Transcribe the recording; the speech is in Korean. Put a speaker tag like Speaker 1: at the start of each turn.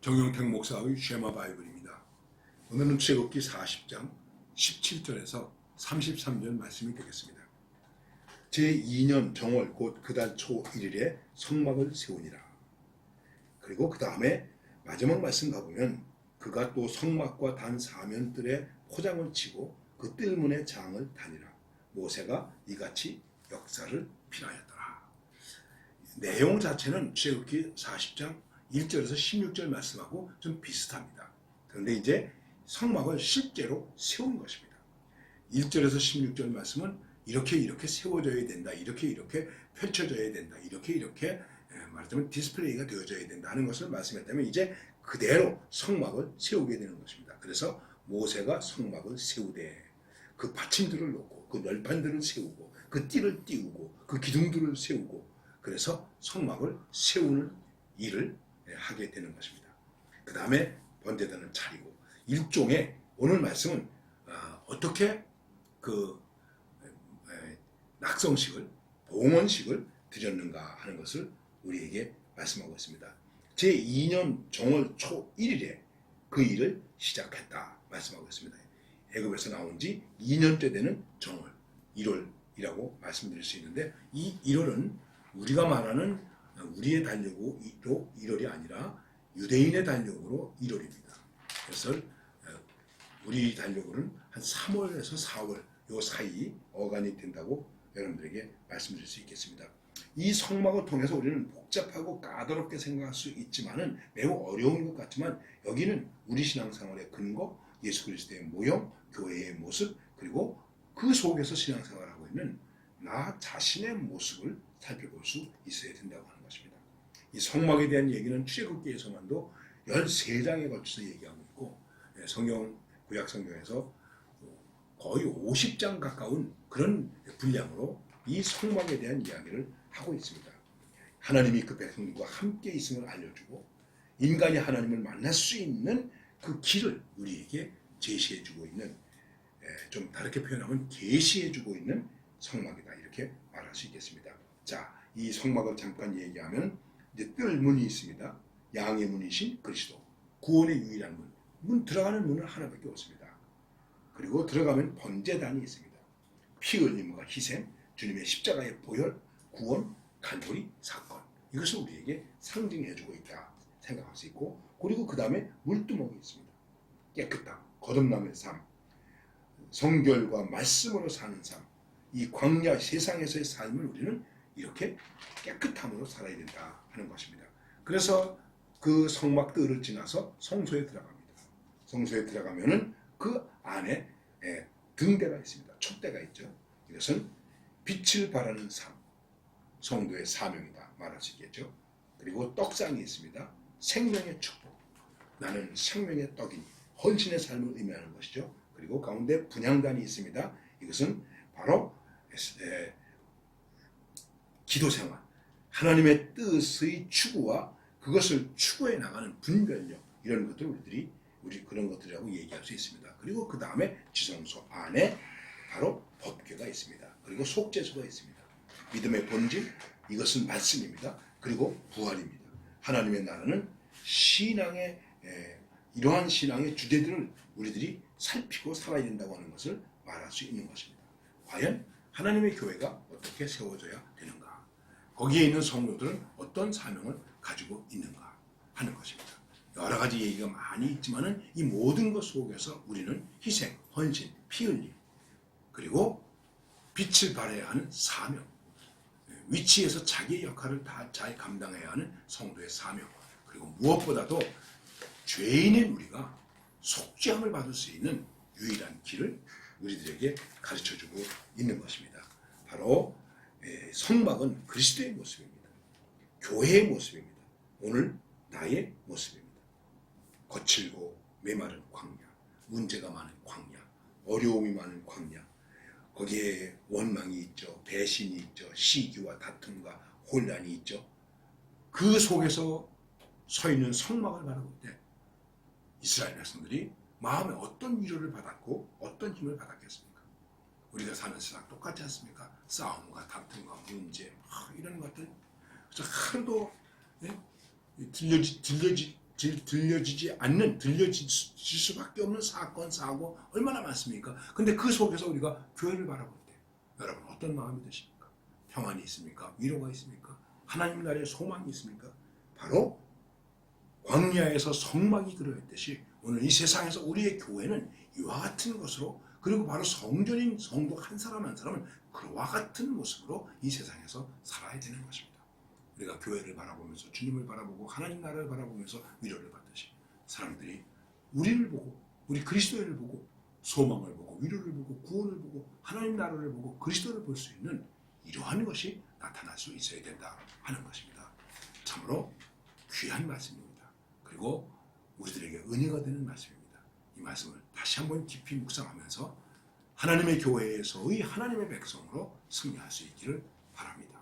Speaker 1: 정용택 목사의 쉐마 바이블입니다. 오늘은 출애굽기 40장 17절에서 33절 말씀이 되겠습니다. 제2년 정월 곧 그달 초 1일에 성막을 세우니라. 그리고 그 다음에 마지막 말씀 가보면 그가 또 성막과 단 사면뜰에 포장을 치고 그 뜰문의 장을 다니라. 모세가 이같이 역사를 필하였더라. 내용 자체는 출애굽기 40장 1절에서 16절 말씀하고 좀 비슷합니다. 그런데 이제 성막을 실제로 세운 것입니다. 1절에서 16절 말씀은 이렇게 세워져야 된다. 이렇게 펼쳐져야 된다. 이렇게 말하자면 디스플레이가 되어져야 된다 하는 것을 말씀했다면 이제 그대로 성막을 세우게 되는 것입니다. 그래서 모세가 성막을 세우되 그 받침들을 놓고 그 널판들을 세우고 그 띠를 띄우고 그 기둥들을 세우고 그래서 성막을 세우는 일을 하게 되는 것입니다. 그 다음에 번제단을 차리고 일종의 오늘 말씀은 어떻게 그 낙성식을 봉헌식을 드렸는가 하는 것을 우리에게 말씀하고 있습니다. 제2년 정월 초 1일에 그 일을 시작했다 말씀하고 있습니다. 애굽에서 나온 지 2년째 되는 정월 1월이라고 말씀드릴 수 있는데 이 1월은 우리가 말하는 우리의 달력으로 1월이 아니라 유대인의 달력으로 1월입니다. 그래서 우리 달력으로는 한 3월에서 4월 요 사이 어간이 된다고 여러분들에게 말씀드릴 수 있겠습니다. 이 성막을 통해서 우리는 복잡하고 까다롭게 생각할 수 있지만은 매우 어려운 것 같지만 여기는 우리 신앙생활의 근거, 예수 그리스도의 모형, 교회의 모습 그리고 그 속에서 신앙생활하고 있는 나 자신의 모습을 살펴볼 수 있어야 된다고 하는 것입니다. 이 성막에 대한 얘기는 출애굽기에서만도 13장에 걸쳐서 얘기하고 있고 구약 성경에서 거의 50장 가까운 그런 분량으로 이 성막에 대한 이야기를 하고 있습니다. 하나님이 그 백성들과 함께 있음을 알려주고 인간이 하나님을 만날 수 있는 그 길을 우리에게 제시해주고 있는 좀 다르게 표현하면 계시해주고 있는 성막이다 이렇게 말할 수 있겠습니다. 자, 이 성막을 잠깐 얘기하면 이제 뜰문이 있습니다. 양의 문이신 그리스도, 구원의 유일한 문 들어가는 문은 하나밖에 없습니다. 그리고 들어가면 번제단이 있습니다. 피 흘림과 희생, 주님의 십자가의 보혈, 구원, 간돌이 사건 이것을 우리에게 상징해주고 있다 생각할 수 있고 그리고 그 다음에 물두멍이 있습니다. 깨끗함, 거듭남의 삶, 성결과 말씀으로 사는 삶, 이 광야 세상에서의 삶을 우리는 이렇게 깨끗함으로 살아야 된다 하는 것입니다. 그래서 그 성막 뜰을 지나서 성소에 들어갑니다. 성소에 들어가면은 그 안에 등대가 있습니다. 촛대가 있죠. 이것은 빛을 발하는 삶, 성도의 사명이다 말할 수 있겠죠. 그리고 떡상이 있습니다. 생명의 축복, 나는 생명의 떡이니 헌신의 삶을 의미하는 것이죠. 그리고 가운데 분향단이 있습니다. 이것은 바로 기도생활, 하나님의 뜻의 추구와 그것을 추구해 나가는 분별력 이런 것들 우리 그런 것들이라고 얘기할 수 있습니다. 그리고 그 다음에 지성소 안에 바로 법궤가 있습니다. 그리고 속죄소가 있습니다. 믿음의 본질 이것은 말씀입니다. 그리고 부활입니다. 하나님의 나라는 신앙의 이러한 신앙의 주제들을 우리들이 살피고 살아야 된다고 하는 것을 말할 수 있는 것입니다. 과연 하나님의 교회가 어떻게 세워져야 되는가? 거기에 있는 성도들은 어떤 사명을 가지고 있는가 하는 것입니다. 여러 가지 얘기가 많이 있지만은 이 모든 것 속에서 우리는 희생, 헌신, 피 흘림 그리고 빛을 발해야 하는 사명, 위치에서 자기의 역할을 다 잘 감당해야 하는 성도의 사명 그리고 무엇보다도 죄인인 우리가 속죄함을 받을 수 있는 유일한 길을 우리들에게 가르쳐주고 있는 것입니다. 바로 성막은 그리스도의 모습입니다. 교회의 모습입니다. 오늘 나의 모습입니다. 거칠고 메마른 광야, 문제가 많은 광야, 어려움이 많은 광야, 거기에 원망이 있죠, 배신이 있죠, 시기와 다툼과 혼란이 있죠. 그 속에서 서 있는 성막을 바라볼 때 이스라엘 백성들이 마음에 어떤 위로를 받았고 어떤 힘을 받았겠습니까? 우리가 사는 세상 똑같지 않습니까? 싸움과 다툼과 문제 이런 것들 그래서 하루도 들려지지 않는, 들려질 수밖에 없는 사건, 사고 얼마나 많습니까? 근데 그 속에서 우리가 교회를 바라볼 때 여러분 어떤 마음이 드십니까? 평안이 있습니까? 위로가 있습니까? 하나님 나라의 소망이 있습니까? 바로 광야에서 성막이 그러했듯이 오늘 이 세상에서 우리의 교회는 이와 같은 것으로, 그리고 바로 성전인 성도 한 사람 한 사람은 그와 같은 모습으로 이 세상에서 살아야 되는 것입니다. 우리가 교회를 바라보면서 주님을 바라보고 하나님 나라를 바라보면서 위로를 받듯이 사람들이 우리를 보고, 우리 그리스도를 보고 소망을 보고 위로를 보고 구원을 보고 하나님 나라를 보고 그리스도를 볼 수 있는 이러한 것이 나타날 수 있어야 된다 하는 것입니다. 참으로 귀한 말씀입니다. 그리고 우리들에게 은혜가 되는 말씀입니다. 이 말씀을 다시 한번 깊이 묵상하면서 하나님의 교회에서의 하나님의 백성으로 승리할 수 있기를 바랍니다.